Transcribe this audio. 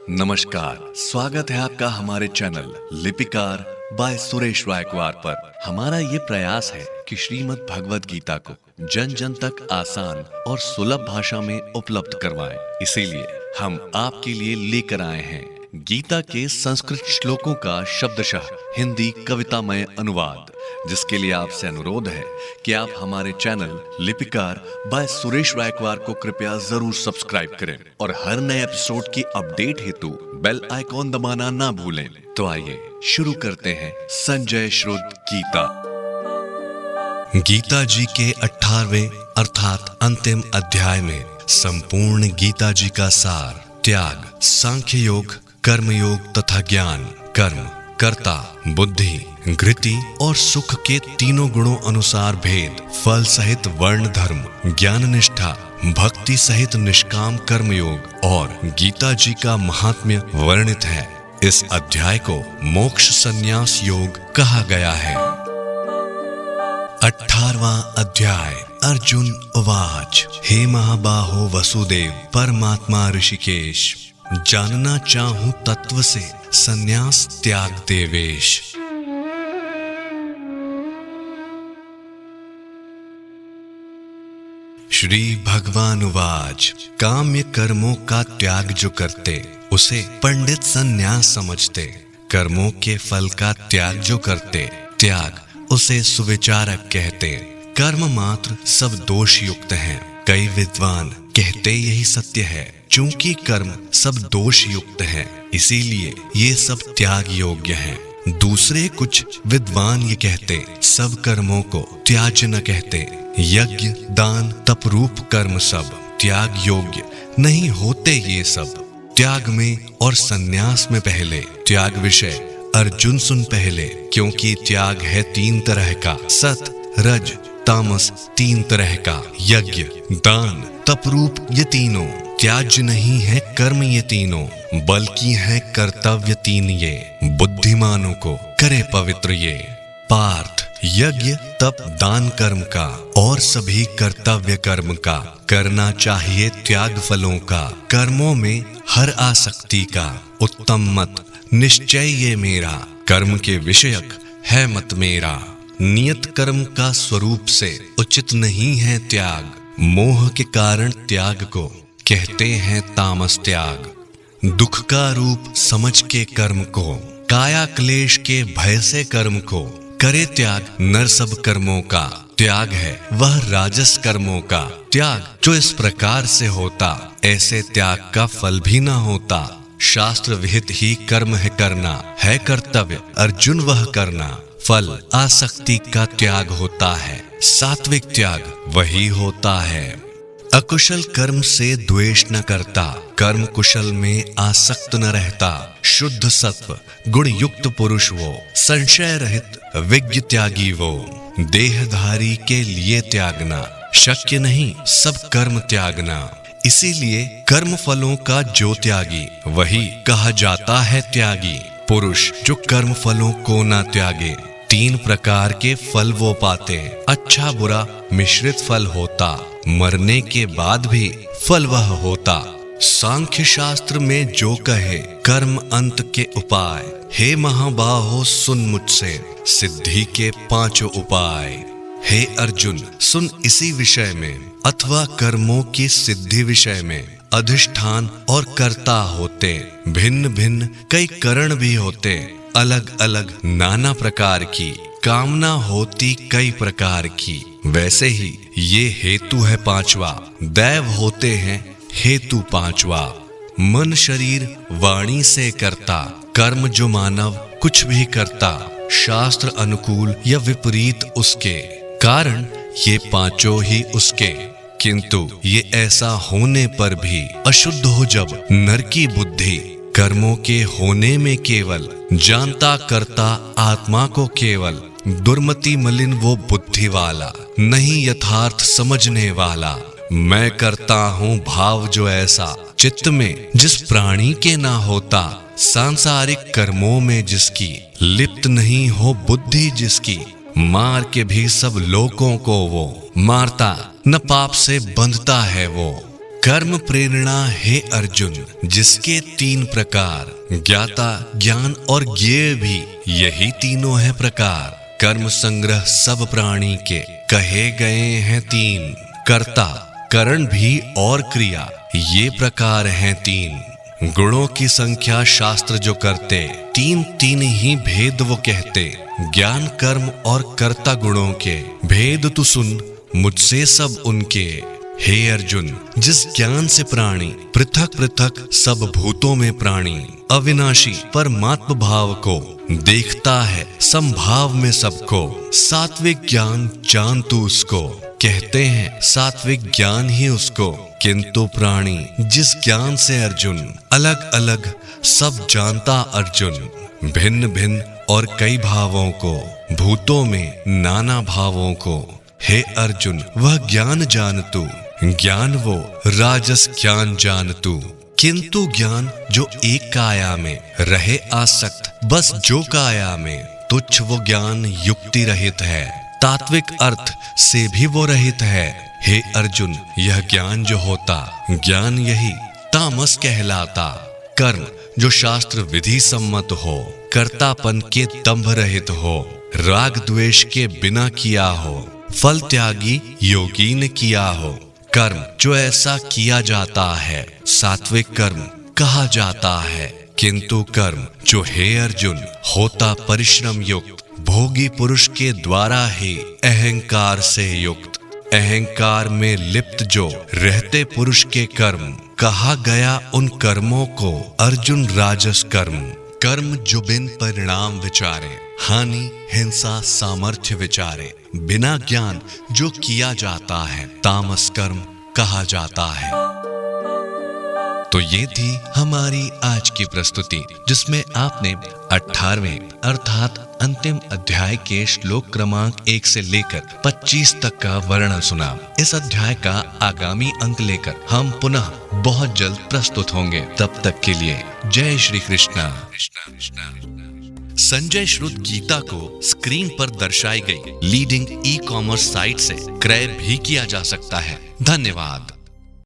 नमस्कार, स्वागत है आपका हमारे चैनल लिपिकार बाय सुरेश वायकवार पर। हमारा ये प्रयास है कि श्रीमद् भगवद गीता को जन जन तक आसान और सुलभ भाषा में उपलब्ध करवाएं। इसीलिए हम आपके लिए लेकर आए हैं गीता के संस्कृत श्लोकों का शब्दशः हिंदी कवितामय अनुवाद, जिसके लिए आपसे अनुरोध है कि आप हमारे चैनल लिपिकार बाय सुरेश वायकवार को कृपया जरूर सब्सक्राइब करें और हर नए एपिसोड की अपडेट हेतु बेल आइकॉन दबाना ना भूलें। तो आइए शुरू करते हैं संजय श्रुत गीता। गीता जी के 18वें अर्थात अंतिम अध्याय में संपूर्ण गीता जी का सार त्याग, सांख्य योग, कर्म योग तथा ज्ञान, कर्म, कर्ता, बुद्धि, घृति और सुख के तीनों गुणों अनुसार भेद, फल सहित वर्ण धर्म, ज्ञान निष्ठा, भक्ति सहित निष्काम कर्म योग और गीता जी का महात्म्य वर्णित है। इस अध्याय को मोक्ष संन्यास योग कहा गया है। 18वां अध्याय। अर्जुन उवाच, हे महाबाहो वसुदेव परमात्मा ऋषिकेश, जानना चाहूं तत्व से संन्यास त्याग देवेश। श्री भगवान उवाच, काम्य कर्मों का त्याग जो करते उसे पंडित संन्यास समझते, कर्मों के फल का त्याग जो करते त्याग उसे सुविचारक कहते। कर्म मात्र सब दोष युक्त हैं। कई विद्वान कहते यही सत्य है, चूंकि कर्म सब दोष युक्त हैं, इसीलिए ये सब त्याग योग्य हैं। दूसरे कुछ विद्वान ये कहते सब कर्मों को त्याज्य न कहते। यज्ञ, दान, तप रूप कर्म सब त्याग योग्य नहीं होते। ये सब त्याग में और संन्यास में पहले। त्याग विषय अर्जुन सुन पहले, क्योंकि त्याग है 3 तरह का, सत, रज, तामस 3 तरह का। यज्ञ, दान, तपरूप ये तीनों त्याज्य नहीं है कर्म ये तीनों, बल्कि है कर्तव्य 3 ये, बुद्धिमानों को करे पवित्र ये। पार्थ, यज्ञ, तप, दान कर्म का और सभी कर्तव्य कर्म का करना चाहिए त्याग फलों का। कर्मों में हर आसक्ति का उत्तम मत निश्चय ये मेरा, कर्म के विषयक है मत मेरा। नियत कर्म का स्वरूप से उचित नहीं है त्याग, मोह के कारण त्याग को कहते हैं तामस त्याग। दुख का रूप समझ के कर्म को, काया क्लेश के भय से कर्म को करे त्याग। नर सब कर्मों का त्याग है वह राजस कर्मों का त्याग, जो इस प्रकार से होता ऐसे त्याग का फल भी ना होता। शास्त्र विहित ही कर्म है करना, है कर्तव्य अर्जुन वह करना। फल आसक्ति का त्याग होता है, सात्विक त्याग वही होता है। अकुशल कर्म से द्वेष न करता, कर्म कुशल में आसक्त न रहता। शुद्ध सत्व गुण युक्त पुरुष वो, संशय रहित विज्ञ त्यागी वो। देहधारी के लिए त्यागना शक्य नहीं, सब कर्म त्यागना। इसीलिए कर्म फलों का जो त्यागी वही कहा जाता है त्यागी। पुरुष जो कर्म फलों को ना त्यागे, 3 प्रकार के फल वो पाते। अच्छा बुरा मिश्रित फल होता, मरने के बाद भी फल वह होता। सांख्य शास्त्र में जो कहे कर्म अंत के उपाय, हे महाबाहो सुन मुझसे सिद्धि के 5 उपाय। हे अर्जुन सुन इसी विषय में, अथवा कर्मों की सिद्धि विषय में। अधिष्ठान और कर्ता होते, भिन्न भिन्न कई करण भी होते। अलग अलग नाना प्रकार की कामना होती कई प्रकार की। वैसे ही ये हेतु है 5वां, दैव होते हैं हेतु 5वां। मन शरीर वाणी से करता कर्म जो मानव कुछ भी करता, शास्त्र अनुकूल या विपरीत उसके कारण ये 5 ही उसके। किंतु ये ऐसा होने पर भी अशुद्ध हो जब नर की बुद्धि, कर्मों के होने में केवल जानता करता आत्मा को केवल। दुर्मति मलिन वो बुद्धि वाला, नहीं यथार्थ समझने वाला। मैं करता हूँ भाव जो ऐसा, चित्त में जिस प्राणी के ना होता। सांसारिक कर्मों में जिसकी लिप्त नहीं हो बुद्धि जिसकी, मार के भी सब लोगों को वो मारता, न पाप से बंधता है वो। कर्म प्रेरणा है अर्जुन, जिसके 3 प्रकार, ज्ञाता, ज्ञान और ज्ञेय भी यही तीनों है प्रकार। कर्म संग्रह सब प्राणी के कहे गए हैं 3, कर्ता, करण भी और क्रिया ये प्रकार हैं 3। गुणों की संख्या शास्त्र जो करते, 3 ही भेद वो कहते। ज्ञान कर्म और कर्ता गुणों के भेद तू सुन मुझसे सब उनके। हे अर्जुन, जिस ज्ञान से प्राणी पृथक पृथक सब भूतों में प्राणी अविनाशी परमात्म भाव को देखता है संभाव में सबको। सात्विक ज्ञान जान तू उसको, कहते हैं सात्विक ज्ञान ही उसको। किंतु प्राणी जिस ज्ञान से अर्जुन अलग अलग सब जानता अर्जुन, भिन्न भिन्न और कई भावों को, भूतों में नाना भावों को। हे अर्जुन, वह ज्ञान जान तू, ज्ञान वो राजस ज्ञान जान तू। किंतु ज्ञान जो एक काया में रहे आसक्त, बस जो काया में, तुच्छ वो ज्ञान युक्ति रहित है, तात्विक अर्थ से भी वो रहित है। हे अर्जुन, यह ज्ञान जो होता, ज्ञान यही तामस कहलाता। कर्म जो शास्त्र विधि सम्मत हो, कर्तापन के दंभ रहित हो, राग द्वेष के बिना किया हो, फल त्यागी योगी ने किया हो। कर्म जो ऐसा किया जाता है, सात्विक कर्म कहा जाता है। किंतु कर्म जो हे अर्जुन होता परिश्रम युक्त, भोगी पुरुष के द्वारा ही अहंकार से युक्त। अहंकार में लिप्त जो रहते पुरुष के कर्म, कहा गया उन कर्मों को अर्जुन राजस कर्म। कर्म जो बिन परिणाम विचारे, हानि हिंसा सामर्थ्य विचारे, बिना ज्ञान जो किया जाता है, तामस कर्म कहा जाता है। तो ये थी हमारी आज की प्रस्तुति, जिसमें आपने 18वें अर्थात अंतिम अध्याय के श्लोक क्रमांक 1 से लेकर 25 तक का वर्णन सुना। इस अध्याय का आगामी अंक लेकर हम पुनः बहुत जल्द प्रस्तुत होंगे। तब तक के लिए जय श्री कृष्णा। संजय श्रुत गीता को स्क्रीन पर दर्शाई गई लीडिंग ई-कॉमर्स साइट से क्रय भी किया जा सकता है। धन्यवाद।